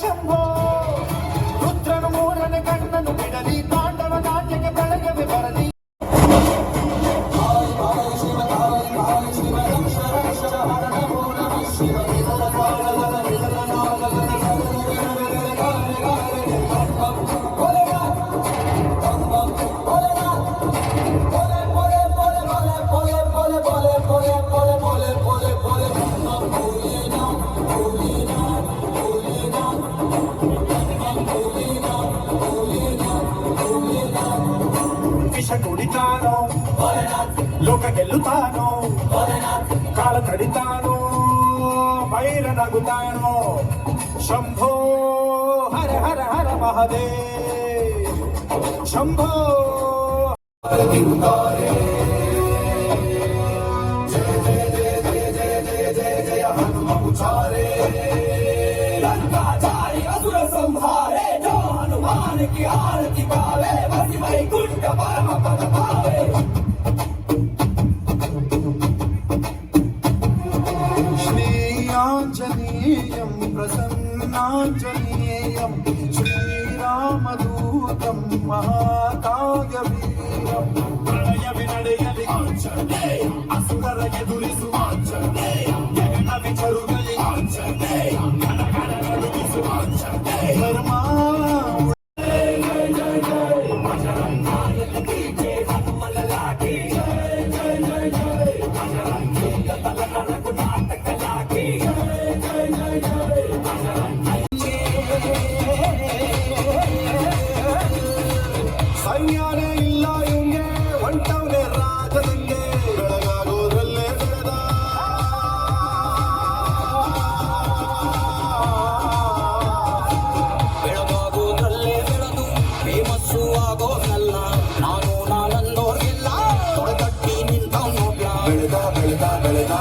ಶಂಭೋ ರುದ್ರನು ಮೂರನೇ ಕಣ್ಣನು ಬಿಡಲಿ ತಾಂಡವ ನಾಟ್ಯಕ್ಕೆ ಬೆಳಗವೆ ಬರಲಿ ಕುಡಿತಾನೋ ಲೋಕ ಗೆಲ್ಲುತ್ತಾನೋ ಕಾಲ ತಡಿತಾನೋ ಭೈರನಗುತ್ತಾನೋ ಶಂಭೋ ಹರ ಹರ ಹರ ಮಹದೇವ ಶಂಭೋ ಜಯ ಜಯ ಜಯ ಜಯ ಜಯ ಜಯ ಜಯ ಹನುಮ ಉಚಾರೆ ಲಂಕಾಚಾರಿ ಅಸುರ ಸಂಹಾರೆ ಜೋ हनुमान की आरती गावे वसी वैकुंठ परम पद पावे श्री आंजनेयं प्रसन्नांजनेयं श्रीरामदूतं महाकाव्यवीरं प्रणय विनडयलि आंजनेय असुरर ಎದುರಿಸು ಆಂಜನೇಯ ಜಗನ ವಿಚರುಗಲಿ ಆಂಜನೇಯ ಕಣ ಕಣ ನಡುಗಿಸು ಆಂಜನೇಯ ಧರ್ಮ ಸೈನ್ಯನೇ ಇಲ್ಲ ಇವಂಗೆ ಹೊಂಟವನೇ ರಾಜದಂಗೆ ಬೆಳಗಾಗೋದ್ರಲ್ಲೇ ಬೆಳೆದ ಬೆಳಗಾಗೋದ್ರಲ್ಲೇ ಬೆಳೆದು ಫೇಮಸ್ಸು ಆಗೋದಲ್ಲ ನಾನು ನಾನನ್ನೋರ್ಗಿಲ್ಲ ತೊಡೆಗಟ್ಟಿ ನಿಂತವನು ಬೆಳೆದ ಬೆಳೆದ ಬೆಳೆದ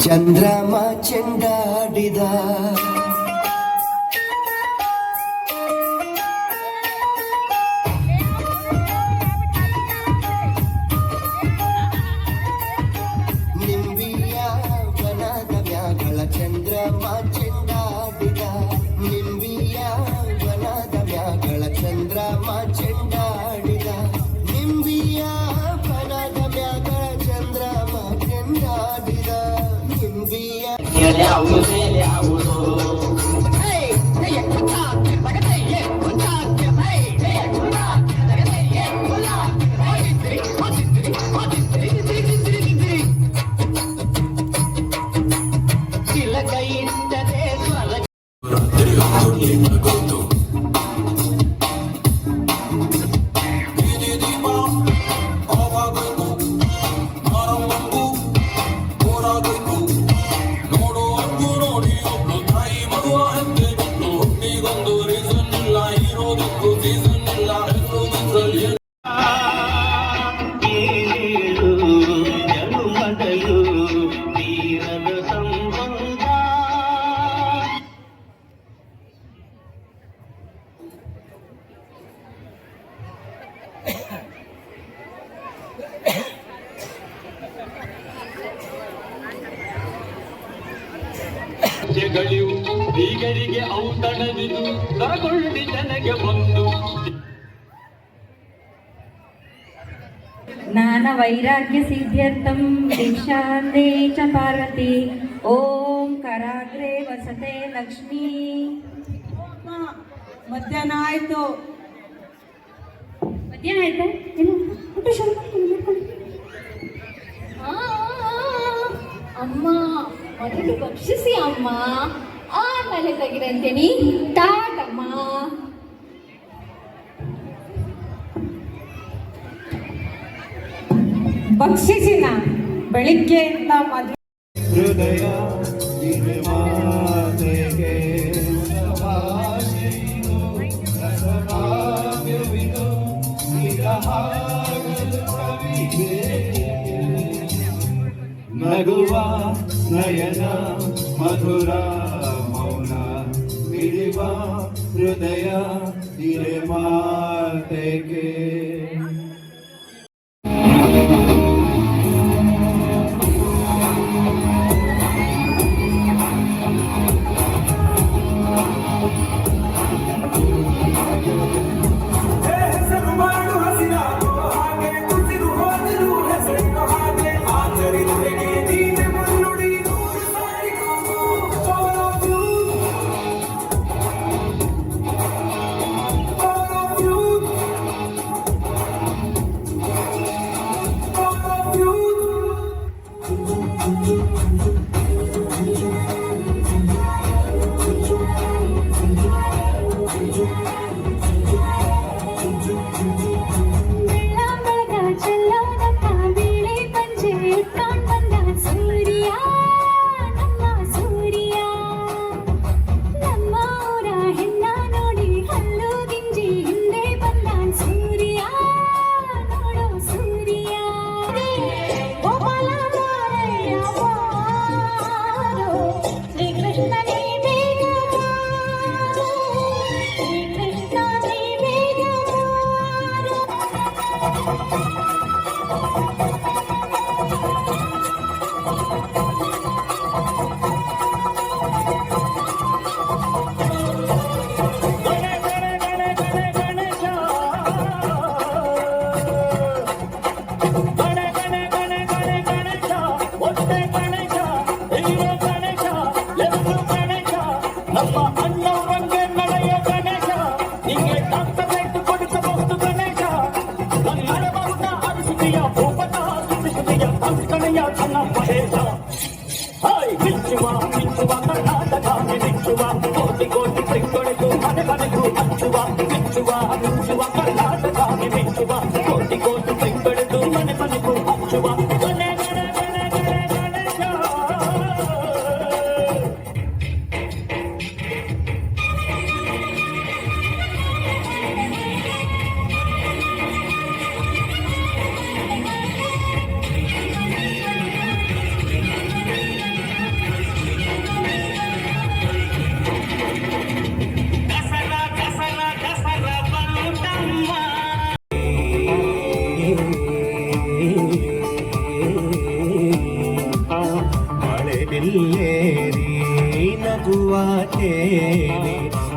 ಚಂದ್ರಮ ಚೆಂಡಾಡಿದ ನಿಂಬಿಯ ವನದ ಮ್ಯಾಗಳ ಚಂದ್ರಮ ಚೆಂಡಾಡಿದ ನಿಂಬಿಯ ವನದ ಮ್ಯಾಗಳ ಚಂದ್ರಮ ಚೆಂಡಾಡಿದ ನಿಂಬಿಯ ವನದ ಮ್ಯಾಗಳ ಚಂದ್ರಮ ಚೆಂಡಾಡಿದ ನಿಂಬಿಯ ಗಳಿಯು ಹೀಗೆ ಬೇರಿಗೆ ಔತಣವಿದು ಕರಗೊಳ್ಳಿ ನನಗೆ ಬಂದು ಜ್ಞಾನ ವೈರಾಗ್ಯ ಸಿದ್ಧ್ಯರ್ಥಂ ದೀಕ್ಷಾಂದೇ ಚ ಪಾರ್ವತಿ ಓಂ ಕರಾಗ್ರೆ ವಸತೆ ಲಕ್ಷ್ಮೀ. ಮಧ್ಯಾಹ್ನ ಆಯ್ತು. ಮಧ್ಯಾಹ್ನ ಆಯ್ತಾ? ಏನು ಊಟ ಶುರು ಮಾಡ್ಕೊಂಡು ಅಮ್ಮ ಮೊದಲು ಭಕ್ಷಿಸಿ ಅಮ್ಮ, ಆಮೇಲೆ ತೆಗಿರಂತೀನಿ. ಟಾಟಮ್ಮ. ಭಕ್ಷಿಸಿನ ಬೆಳಿಗ್ಗೆಯಿಂದ ಮದುವೆ ಹೃದಯ ಮಾತೆಗೆ ನಗುವ ನಯನ ಮಧುರ ಮೌನ ಮಿಡಿವ ಹೃದಯ ಹಿರೆ ಮಾತೆಗೆ.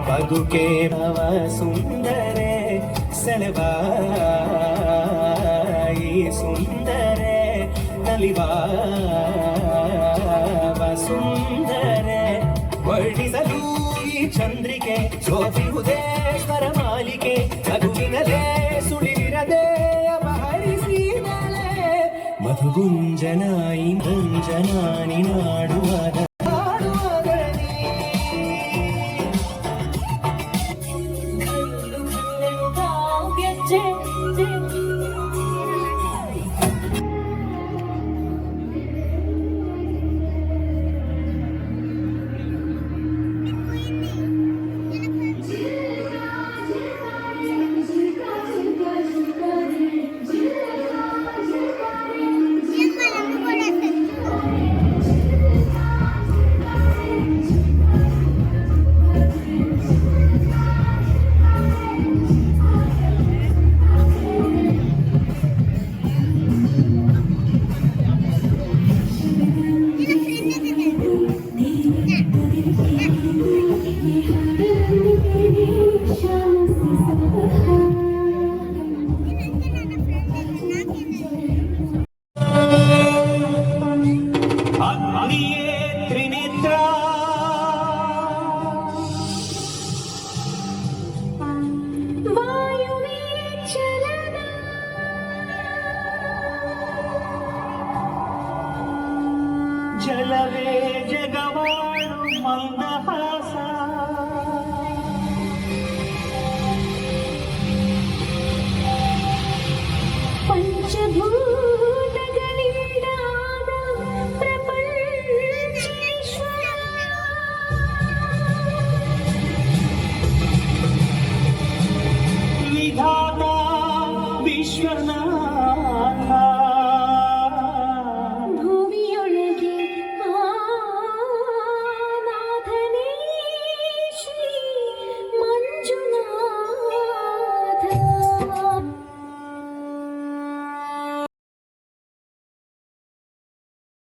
ಬದುಕೆ ನವ ಸುಂದರೆ ಸೆಳೆವಾಯಿ ಸುಂದರೆ ನಲಿವಾ ಸುಂದರೆ ವರ್ಣಿಸಲು ಈ ಚಂದ್ರಿಕೆ ಶೋಭಿಹುದೇ ಸ್ವರ ಮಾಲಿಕೆ ನಗುವಿನಲೇ ಸುಳಿವಿರದೆ ಅಪಹರಿಸಿದಳೆ ಮಧುಗುಂಜನಾಯಿ ಗುಂಜನಾನಿ ನಾಡುವಾದ ಇಲ್ಲವೇ ಜಗವಾಳು ಮಂದಹಾಸ ಪಂಚಭೂತಗಳಿಂದಾದ ಪ್ರಪಂಚೇಶ್ವರ ವಿಧಾತ ವಿಶ್ವನಾಥ